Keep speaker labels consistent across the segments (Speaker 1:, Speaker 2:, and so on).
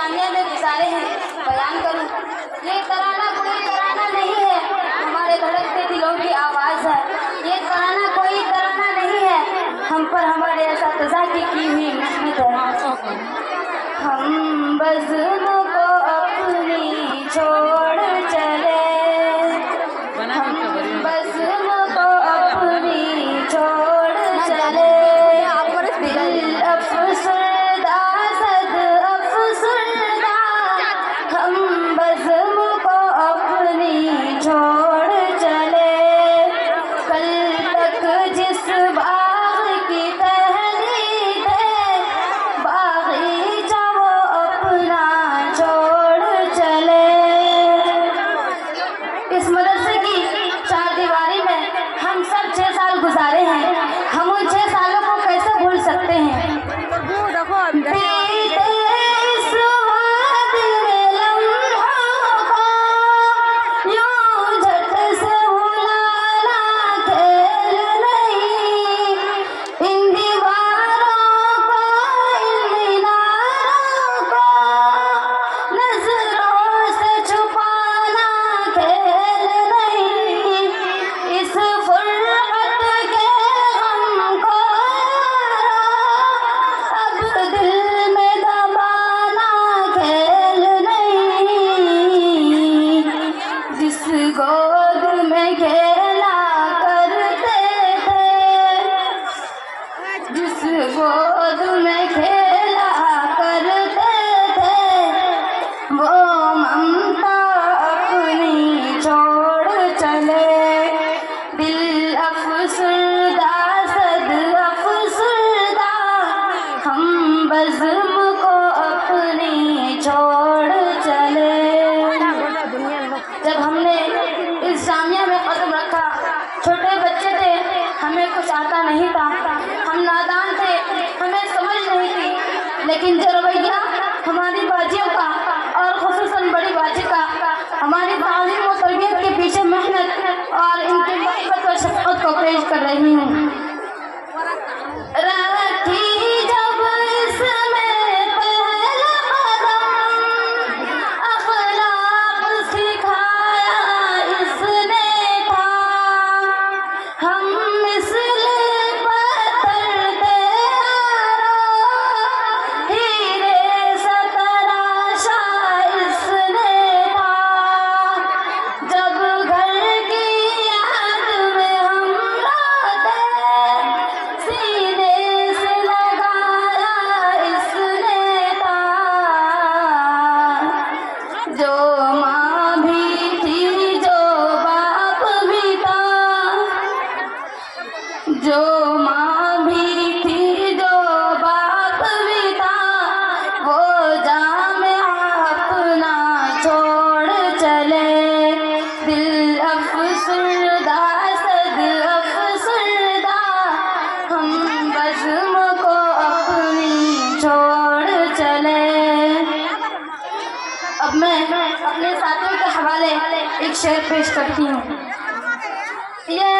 Speaker 1: जामिया में गुजारे हैं बयान करूं। ये तराना कोई तराना नहीं है, हमारे धड़कते दिलों की आवाज़ है। ये तराना कोई तराना नहीं है, हम पर हमारे असातिज़ा की हुई मेहनत है। हम बज़्म को अपनी छोड़ चले, हम बज़्म को अपनी छोड़ चले, दिल अफ़सरदा सद अफ़सरदा, हम बज़्म को अपनी छोड़ चले। कल तक जिस बाग़ की तहरीक है, बाग़ीचा वो अपना छोड़ चले। इस मदरसे की चार दीवारी में हम सब 6 साल गुजारे हैं, हम उन 6 सालों को कैसे भूल सकते हैं। बीते इस वादिरे लम्हों को यूं झट से भुलाना खेल नहीं, इन दीवारों को इन मीनारों को नजरों से छुपाना खेल नहीं, इस फुरक़त के गम को अब दिल में दबाना खेल नहीं। जिस गोद में खेला करते थे, जिस गोद में खेला करते थे, वो ममता अपनी छोड़ चले। दिल अफ़सरदा सद अफ़सरदा, हम बज़्म को अपनी छोड़ चले। जब हमने इस जामिया में कदम रखा, छोटे बच्चे थे, हमें कुछ आता नहीं था, हम नादान थे, हमें समझ नहीं थी, लेकिन जो रवैया हमारी बाजियों का और ख़ुसूसन बड़ी बाजी का हमारी तालीम और तरबियत के पीछे मेहनत और इनकी मोहब्बत और शफ़क़त को पेश कर रही हूँ। रखी जब इसमें पहला कदम, अख़लाक़ सिखाया इसने था, हम मिस्ले पत्थर तेरा हीरे सा तराशा इसने था। जब घर की याद में हम रोते, सीने से लगाया इसने था। जो माँ भी थी, जो बाप भी था, जो माँ भी थी, जो बाप भी था, वो जामिया अपना छोड़ चले। दिल अफ़सरदा सद अफ़सरदा, हम बज़्म को अपनी छोड़ चले। अब मैं अपने साथियों के हवाले एक शेर पेश करती हूँ। ये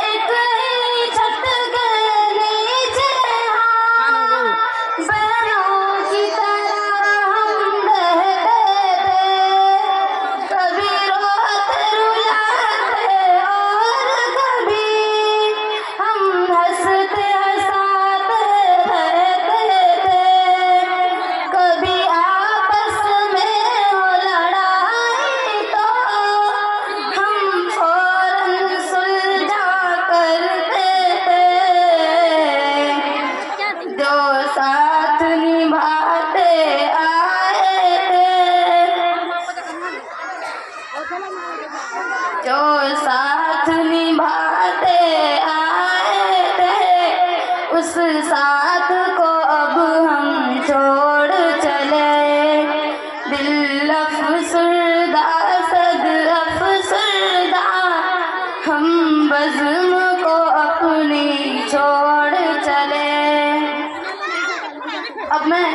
Speaker 1: एक ही छत के नीचे हाँ, बहनों की तरह हम रहते थे, कभी रोते रुलाते और कभी हम हंसते हंसाते रहते थे। कभी आपस में हो लड़ाई तो हम फौरन सुलझा करते थे। जो साथ निभाते आए थे, जो साथ निभाते आए थे, उस साथ को अब हम छोड़ चले। दिल अफ़सरदा सद अफ़सरदा, हम बज़्म को अपनी छोड़ चले। अब मैं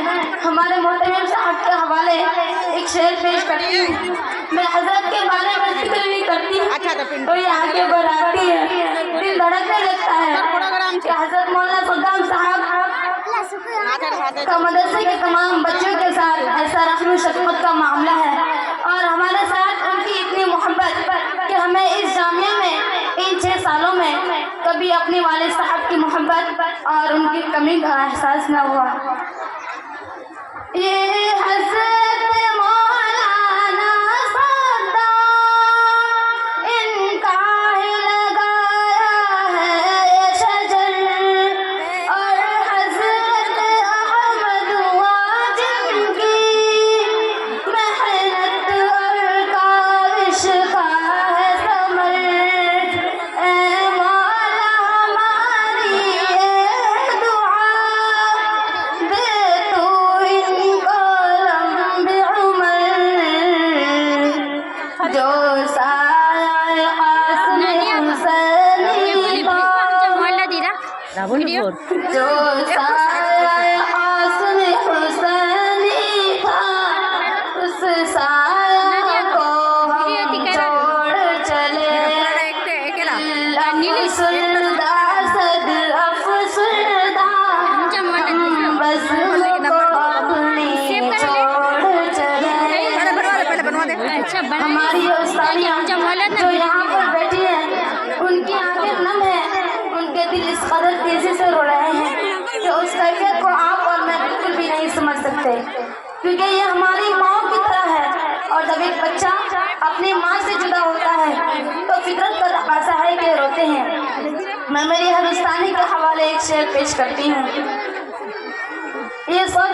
Speaker 1: हमारे मोहतरम साहब के हवाले एक शेर पेश करती हूँ। मैं हज़रत के बारे में जिक्र भी करती हूँ तो ये आगे बढ़ाती है, दिल धड़कने लगता है कि हज़रत मौलाना सद्दाम साहब का मदरसे के तमाम बच्चों के साथ ऐसा रहनुमा शफ़क़त का मामला है और हमारे साथ उनकी इतनी मोहब्बत कि हमें इस जामिया में इन 6 सालों में कभी अपने वालिद साहब की मोहब्बत और उनकी कमी का एहसास न हुआ। ये हज़रत मौलाना सद्दाम इनका ही लगाया है ये शजर और हज़रत अहमद वाजिब की मेहनत और काविश का है समर। ए मौला हमारी ये दुआ दे तू इनको लंबी उम्र जो साया कासिम हुसैनी का जो साया कासिम हुसैनी था उस साया को हम छोड़ चले अफसरदा सद अफसरदा हम बस को अपनी छोड़ चले। हमारी उस्तादियाँ जो यहाँ पर बैठी हैं उनकी आंखें नम है, उनके दिल इस कदर तेजी से रो रहे हैं कि उस कैफियत को आप और मैं बिल्कुल भी नहीं समझ सकते, क्योंकि ये हमारी माँ की तरह है और जब एक बच्चा अपनी माँ से जुदा होता है तो फितरत का तकाज़ा है कि रोते हैं। मैं मेरी हर उस्तानी के हवाले एक शेर पेश करती हूँ। ये सब